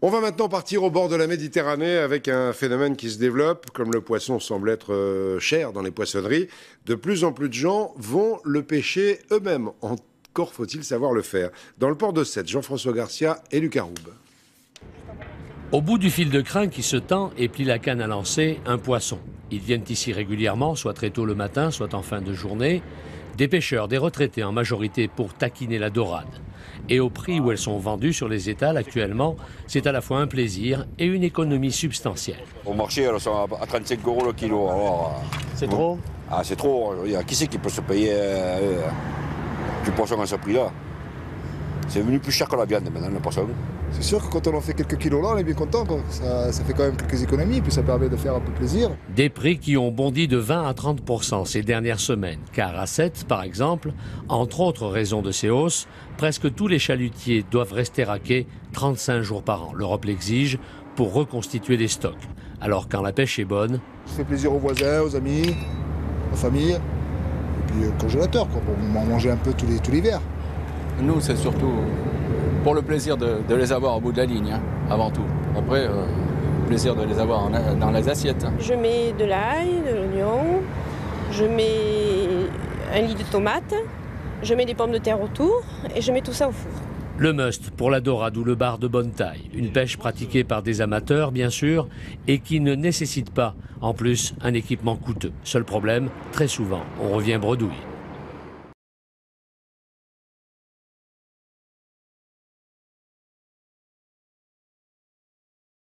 On va maintenant partir au bord de la Méditerranée avec un phénomène qui se développe. Comme le poisson semble être cher dans les poissonneries, de plus en plus de gens vont le pêcher eux-mêmes. Encore faut-il savoir le faire. Dans le port de Sète, Jean-François Garcia et Lucas Roube. Au bout du fil de crin qui se tend et plie la canne à lancer, un poisson. Ils viennent ici régulièrement, soit très tôt le matin, soit en fin de journée. Des pêcheurs, des retraités en majorité pour taquiner la dorade. Et au prix où elles sont vendues sur les étals actuellement, c'est à la fois un plaisir et une économie substantielle. Au marché, elles sont à 35 € le kilo. C'est trop? Ah, c'est trop. Qui c'est qui peut se payer du poisson à ce prix-là? C'est devenu plus cher que la viande maintenant, le poisson. C'est sûr que quand on en fait quelques kilos là, on est bien content. Ça fait quand même quelques économies, puis ça permet de faire un peu plaisir. Des prix qui ont bondi de 20 à 30% ces dernières semaines. Car à Sète, par exemple, entre autres raisons de ces hausses, presque tous les chalutiers doivent rester à quai 35 jours par an. L'Europe l'exige pour reconstituer des stocks. Alors quand la pêche est bonne... Ça fait plaisir aux voisins, aux amis, aux familles, et puis au congélateur, pour en manger un peu tout l'hiver. Nous, c'est surtout pour le plaisir de les avoir au bout de la ligne, hein, avant tout. Après, le plaisir de les avoir dans les assiettes. Je mets de l'ail, de l'oignon, je mets un lit de tomates, je mets des pommes de terre autour et je mets tout ça au four. Le must pour la dorade ou le bar de bonne taille. Une pêche pratiquée par des amateurs, bien sûr, et qui ne nécessite pas, en plus, un équipement coûteux. Seul problème, très souvent, on revient bredouille.